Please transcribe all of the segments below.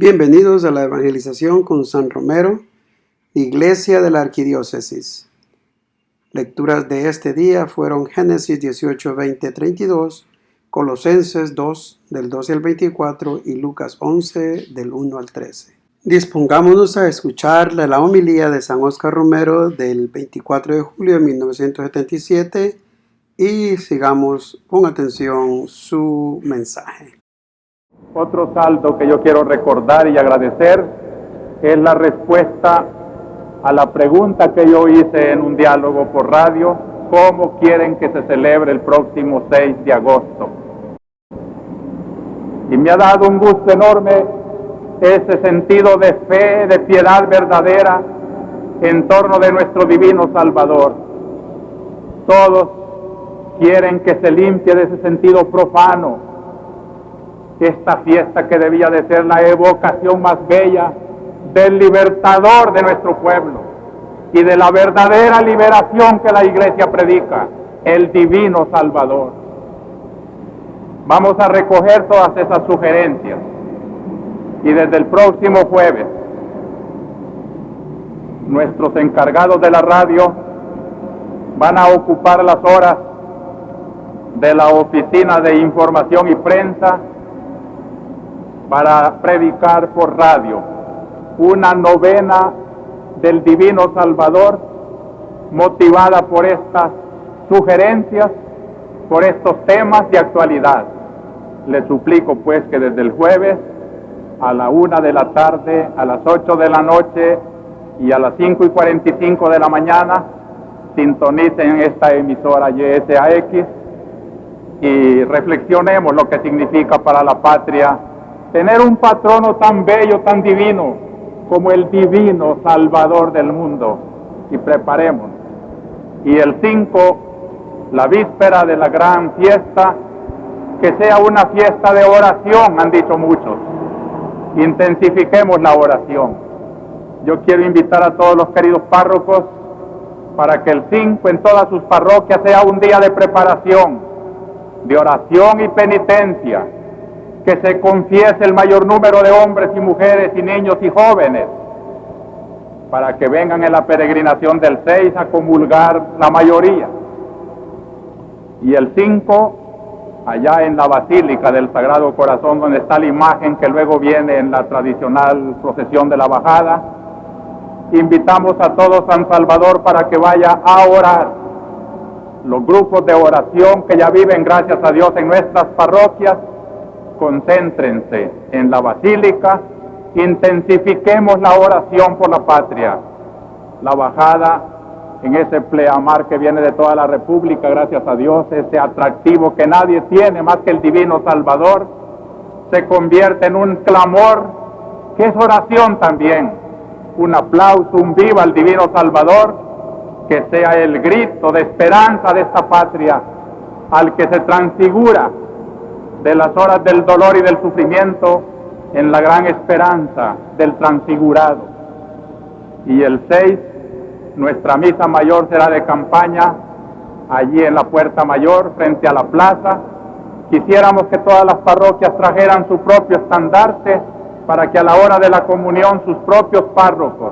Bienvenidos a la evangelización con San Romero, Iglesia de la Arquidiócesis. Lecturas de este día fueron Génesis 18, 20, 32, Colosenses 2, del 12 al 24 y Lucas 11, del 1 al 13. Dispongámonos a escuchar la homilía de San Óscar Romero del 24 de julio de 1977 y sigamos con atención su mensaje. Otro saldo que yo quiero recordar y agradecer es la respuesta a la pregunta que yo hice en un diálogo por radio: ¿cómo quieren que se celebre el próximo 6 de agosto? Y me ha dado un gusto enorme ese sentido de fe, de piedad verdadera en torno de nuestro divino Salvador. Todos quieren que se limpie de ese sentido profano esta fiesta que debía de ser la evocación más bella del libertador de nuestro pueblo y de la verdadera liberación que la Iglesia predica, el divino Salvador. Vamos a recoger todas esas sugerencias y desde el próximo jueves nuestros encargados de la radio van a ocupar las horas de la Oficina de Información y Prensa para predicar por radio una novena del Divino Salvador motivada por estas sugerencias, por estos temas de actualidad. Les suplico pues que desde el jueves a la 1 de la tarde, a las 8 de la noche y a las 5:45 de la mañana sintonicen esta emisora YSAX y reflexionemos lo que significa para la patria tener un patrono tan bello, tan divino, como el divino Salvador del mundo, y preparemos. Y el 5, la víspera de la gran fiesta, que sea una fiesta de oración, han dicho muchos. Intensifiquemos la oración. Yo quiero invitar a todos los queridos párrocos para que el 5 en todas sus parroquias sea un día de preparación, de oración y penitencia, que se confiese el mayor número de hombres y mujeres y niños y jóvenes, para que vengan en la peregrinación del 6 a comulgar la mayoría. Y el 5, allá en la Basílica del Sagrado Corazón, donde está la imagen que luego viene en la tradicional procesión de la bajada, invitamos a todo San Salvador para que vaya a orar. Los grupos de oración que ya viven, gracias a Dios, en nuestras parroquias, concéntrense en la Basílica, intensifiquemos la oración por la patria. La bajada en ese pleamar que viene de toda la República, gracias a Dios, ese atractivo que nadie tiene más que el divino Salvador, se convierte en un clamor que es oración también, un aplauso, un viva al divino Salvador, que sea el grito de esperanza de esta patria al que se transfigura de las horas del dolor y del sufrimiento en la gran esperanza del transfigurado. Y el 6, nuestra misa mayor será de campaña, allí en la Puerta Mayor, frente a la plaza. Quisiéramos que todas las parroquias trajeran su propio estandarte para que a la hora de la comunión sus propios párrocos.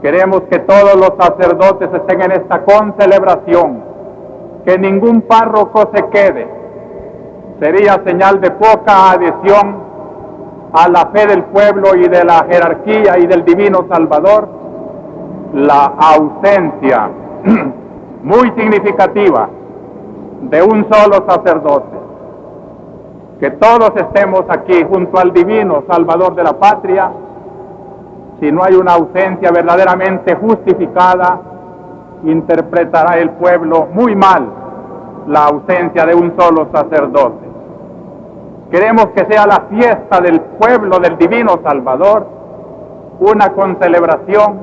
Queremos que todos los sacerdotes estén en esta concelebración, que ningún párroco se quede. Sería señal de poca adhesión a la fe del pueblo y de la jerarquía y del divino Salvador la ausencia muy significativa de un solo sacerdote. Que todos estemos aquí junto al divino Salvador de la patria. Si no hay una ausencia verdaderamente justificada, interpretará el pueblo muy mal la ausencia de un solo sacerdote. Queremos que sea la fiesta del pueblo del divino Salvador, una concelebración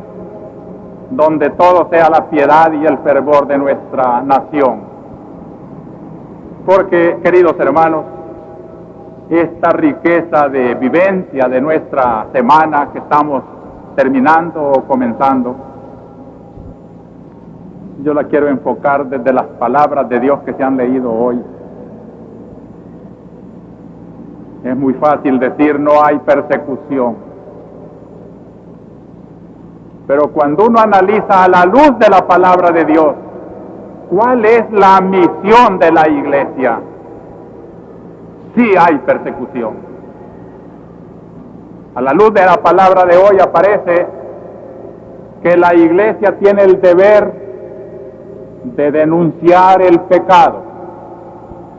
donde todo sea la piedad y el fervor de nuestra nación. Porque, queridos hermanos, esta riqueza de vivencia de nuestra semana que estamos terminando o comenzando, yo la quiero enfocar desde las palabras de Dios que se han leído hoy. Es muy fácil decir no hay persecución. Pero cuando uno analiza a la luz de la palabra de Dios, ¿cuál es la misión de la iglesia? Sí hay persecución. A la luz de la palabra de hoy aparece que la iglesia tiene el deber de denunciar el pecado.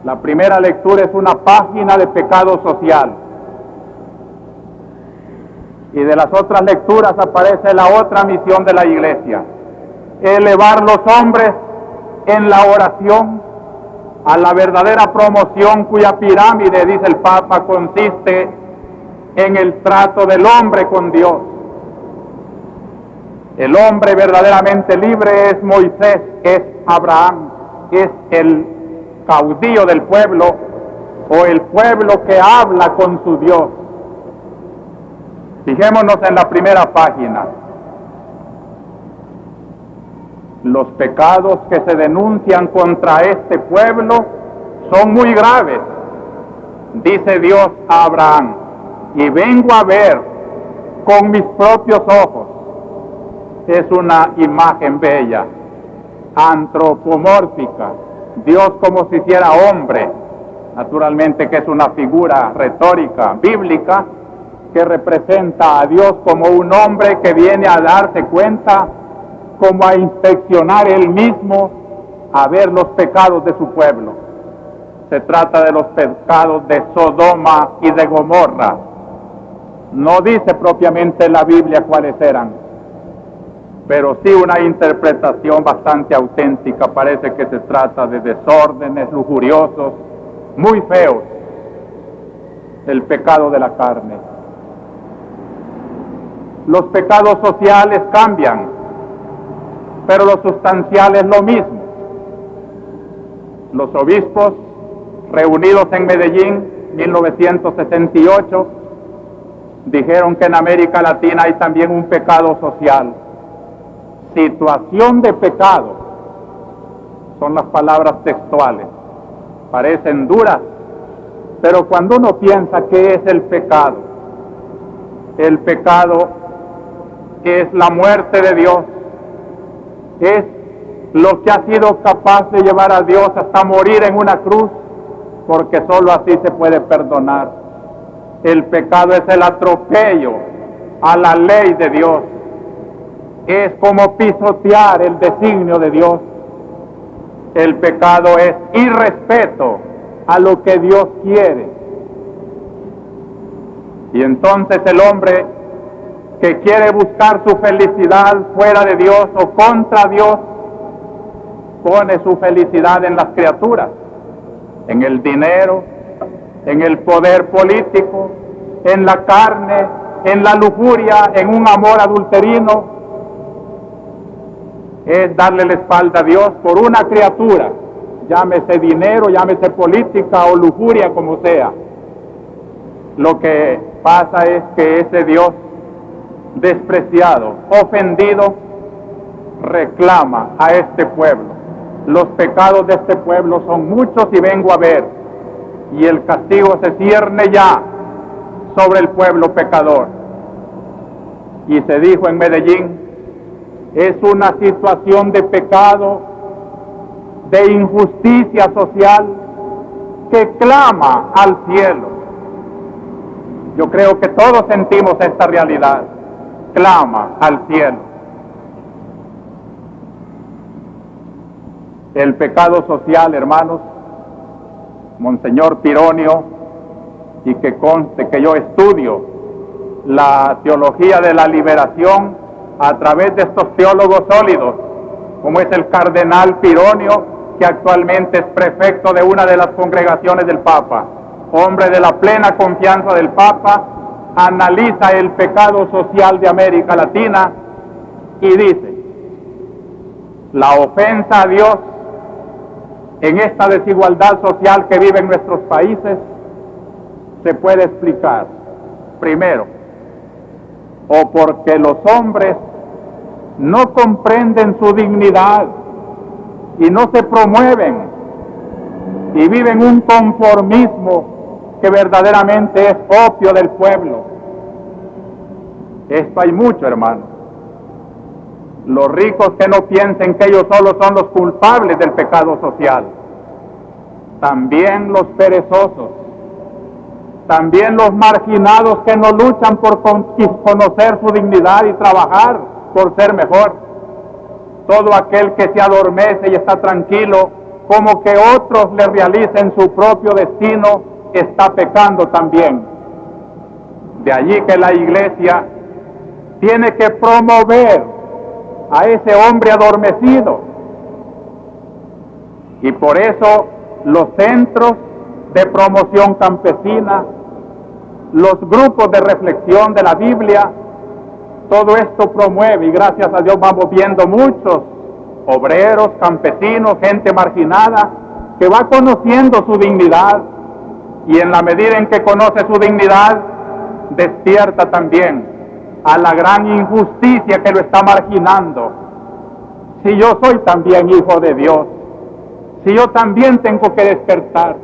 La primera lectura es una página de pecado social. Y de las otras lecturas aparece la otra misión de la iglesia: elevar los hombres en la oración a la verdadera promoción, cuya pirámide, dice el Papa, consiste en el trato del hombre con Dios. El hombre verdaderamente libre es Moisés, es Abraham, es el caudillo del pueblo, o el pueblo que habla con su Dios. Fijémonos en la primera página. Los pecados que se denuncian contra este pueblo son muy graves. Dice Dios a Abraham: y vengo a ver con mis propios ojos. Es una imagen bella, antropomórfica. Dios como si hiciera hombre, naturalmente que es una figura retórica, bíblica, que representa a Dios como un hombre que viene a darse cuenta, como a inspeccionar él mismo, a ver los pecados de su pueblo. Se trata de los pecados de Sodoma y de Gomorra. No dice propiamente la Biblia cuáles eran, pero sí una interpretación bastante auténtica. Parece que se trata de desórdenes lujuriosos, muy feos, el pecado de la carne. Los pecados sociales cambian, pero lo sustancial es lo mismo. Los obispos, reunidos en Medellín, 1968, dijeron que en América Latina hay también un pecado social. Situación de pecado, son las palabras textuales. Parecen duras, pero cuando uno piensa qué es el pecado es la muerte de Dios, es lo que ha sido capaz de llevar a Dios hasta morir en una cruz, porque sólo así se puede perdonar. El pecado es el atropello a la ley de Dios, es como pisotear el designio de Dios. El pecado es irrespeto a lo que Dios quiere. Y entonces el hombre que quiere buscar su felicidad fuera de Dios o contra Dios, pone su felicidad en las criaturas, en el dinero, en el poder político, en la carne, en la lujuria, en un amor adulterino. Es darle la espalda a Dios por una criatura, llámese dinero, llámese política o lujuria, como sea. Lo que pasa es que ese Dios despreciado, ofendido, reclama a este pueblo. Los pecados de este pueblo son muchos y vengo a ver, y el castigo se cierne ya sobre el pueblo pecador. Y se dijo en Medellín, es una situación de pecado, de injusticia social, que clama al cielo. Yo creo que todos sentimos esta realidad, clama al cielo. El pecado social, hermanos, Monseñor Pironio, y que conste que yo estudio la teología de la liberación a través de estos teólogos sólidos, como es el cardenal Pironio, que actualmente es prefecto de una de las congregaciones del Papa, hombre de la plena confianza del Papa, analiza el pecado social de América Latina y dice: la ofensa a Dios en esta desigualdad social que viven nuestros países se puede explicar, primero, o porque los hombres no comprenden su dignidad y no se promueven y viven un conformismo que verdaderamente es opio del pueblo. Esto hay mucho, hermano. Los ricos que no piensen que ellos solos son los culpables del pecado social. También los perezosos, también los marginados que no luchan por conocer su dignidad y trabajar por ser mejor. Todo aquel que se adormece y está tranquilo, como que otros le realicen su propio destino, está pecando también. De allí que la Iglesia tiene que promover a ese hombre adormecido. Y por eso los centros de promoción campesina, los grupos de reflexión de la Biblia, todo esto promueve, y gracias a Dios vamos viendo muchos obreros, campesinos, gente marginada, que va conociendo su dignidad, y en la medida en que conoce su dignidad, despierta también a la gran injusticia que lo está marginando. Si yo soy también hijo de Dios, si yo también tengo que despertar,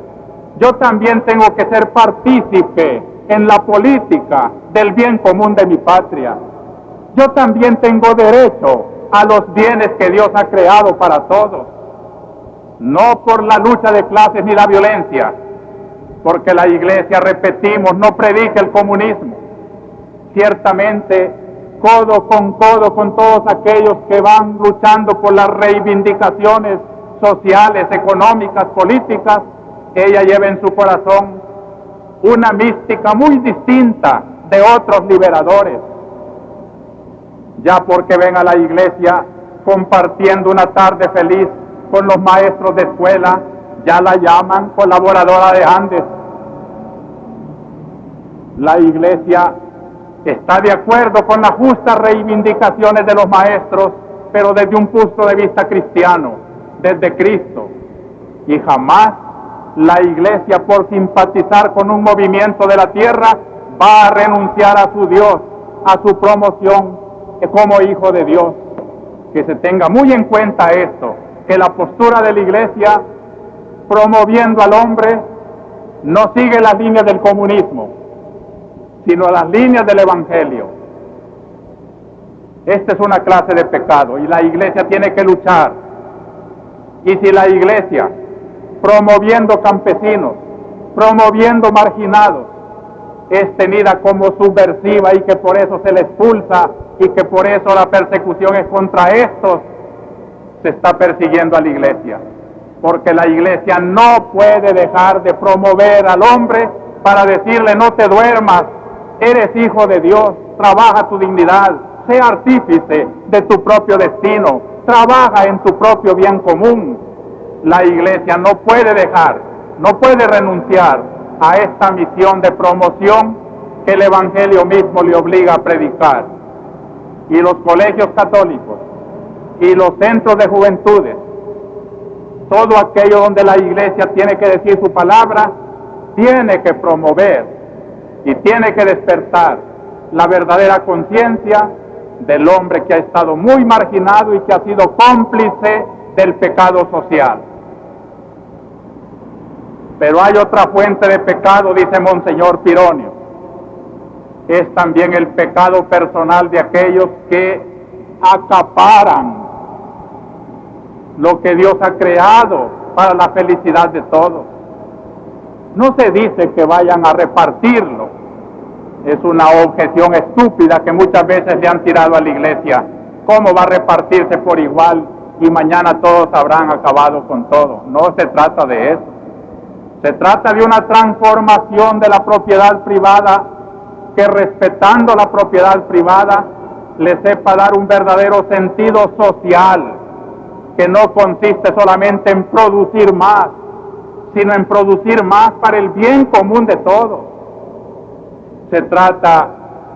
yo también tengo que ser partícipe en la política del bien común de mi patria. Yo también tengo derecho a los bienes que Dios ha creado para todos. No por la lucha de clases ni la violencia, porque la Iglesia, repetimos, no predica el comunismo. Ciertamente, codo con todos aquellos que van luchando por las reivindicaciones sociales, económicas, políticas, ella lleva en su corazón una mística muy distinta de otros liberadores. Ya porque ven a la Iglesia compartiendo una tarde feliz con los maestros de escuela, ya la llaman colaboradora de Andes. La Iglesia está de acuerdo con las justas reivindicaciones de los maestros, pero desde un punto de vista cristiano, desde Cristo. Y jamás la Iglesia, por simpatizar con un movimiento de la tierra, va a renunciar a su Dios, a su promoción como hijo de Dios. Que se tenga muy en cuenta esto, que la postura de la Iglesia, promoviendo al hombre, no sigue las líneas del comunismo, sino las líneas del Evangelio. Esta es una clase de pecado y la Iglesia tiene que luchar. Y si la Iglesia, promoviendo campesinos, promoviendo marginados, es tenida como subversiva y que por eso se le expulsa y que por eso la persecución es contra estos, se está persiguiendo a la Iglesia. Porque la Iglesia no puede dejar de promover al hombre para decirle: no te duermas, eres hijo de Dios, trabaja tu dignidad, sé artífice de tu propio destino, trabaja en tu propio bien común. La Iglesia no puede dejar, no puede renunciar a esta misión de promoción que el Evangelio mismo le obliga a predicar. Y los colegios católicos y los centros de juventudes, todo aquello donde la Iglesia tiene que decir su palabra, tiene que promover y tiene que despertar la verdadera conciencia del hombre que ha estado muy marginado y que ha sido cómplice del pecado social. Pero hay otra fuente de pecado, dice Monseñor Pironio, es también el pecado personal de aquellos que acaparan lo que Dios ha creado para la felicidad de todos. No se dice que vayan a repartirlo. Es una objeción estúpida que muchas veces le han tirado a la Iglesia. ¿Cómo va a repartirse por igual y mañana todos habrán acabado con todo? No se trata de eso. Se trata de una transformación de la propiedad privada que, respetando la propiedad privada, le sepa dar un verdadero sentido social, que no consiste solamente en producir más, sino en producir más para el bien común de todos. Se trata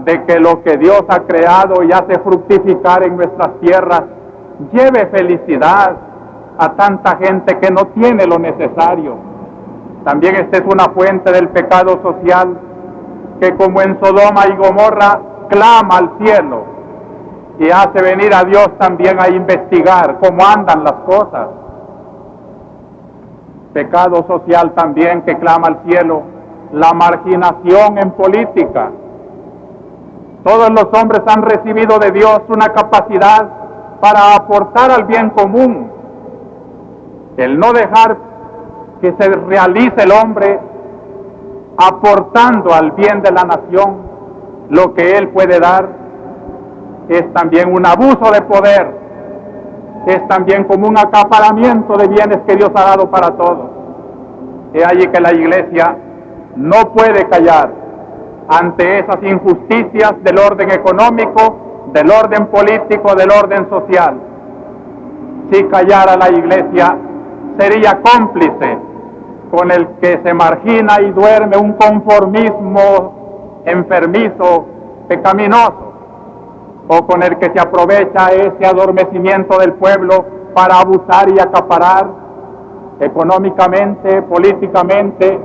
de que lo que Dios ha creado y hace fructificar en nuestras tierras lleve felicidad a tanta gente que no tiene lo necesario. También esta es una fuente del pecado social que, como en Sodoma y Gomorra, clama al cielo y hace venir a Dios también a investigar cómo andan las cosas. Pecado social también que clama al cielo la marginación en política. Todos los hombres han recibido de Dios una capacidad para aportar al bien común. El no dejar que se realice el hombre aportando al bien de la nación lo que él puede dar es también un abuso de poder, es también como un acaparamiento de bienes que Dios ha dado para todos. Es allí que la Iglesia no puede callar ante esas injusticias del orden económico, del orden político, del orden social. Si callara la Iglesia, sería cómplice con el que se margina y duerme un conformismo enfermizo, pecaminoso, o con el que se aprovecha ese adormecimiento del pueblo para abusar y acaparar económicamente, políticamente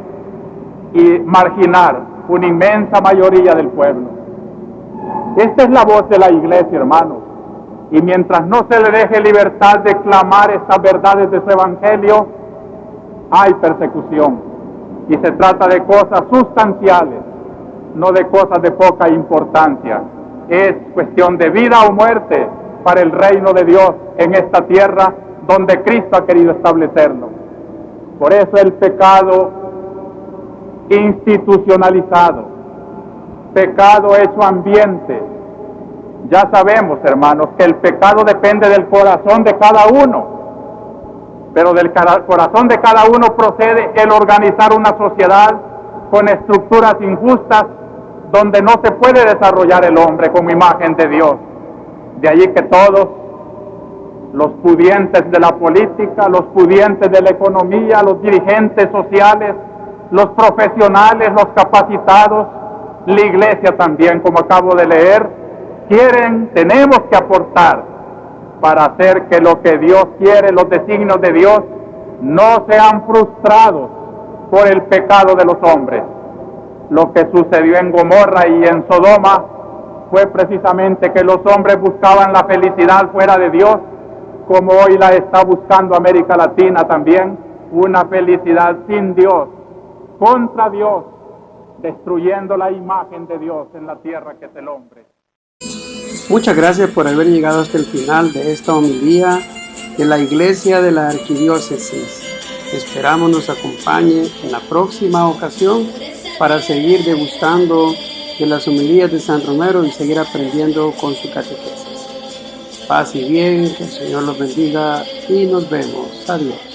y marginar una inmensa mayoría del pueblo. Esta es la voz de la Iglesia, hermanos, y mientras no se le deje libertad de clamar estas verdades de su Evangelio, hay persecución, y se trata de cosas sustanciales, no de cosas de poca importancia. Es cuestión de vida o muerte para el reino de Dios en esta tierra donde Cristo ha querido establecerlo. Por eso el pecado institucionalizado, pecado hecho ambiente. Ya sabemos, hermanos, que el pecado depende del corazón de cada uno, pero del corazón de cada uno procede el organizar una sociedad con estructuras injustas donde no se puede desarrollar el hombre como imagen de Dios. De allí que todos los pudientes de la política, los pudientes de la economía, los dirigentes sociales, los profesionales, los capacitados, la Iglesia también, como acabo de leer, tenemos que aportar para hacer que lo que Dios quiere, los designios de Dios, no sean frustrados por el pecado de los hombres. Lo que sucedió en Gomorra y en Sodoma fue precisamente que los hombres buscaban la felicidad fuera de Dios, como hoy la está buscando América Latina también, una felicidad sin Dios, contra Dios, destruyendo la imagen de Dios en la tierra que es el hombre. Muchas gracias por haber llegado hasta el final de esta homilía de la Iglesia de la Arquidiócesis. Esperamos nos acompañe en la próxima ocasión para seguir degustando de las homilías de San Romero y seguir aprendiendo con su catequesis. Paz y bien, que el Señor los bendiga y nos vemos. Adiós.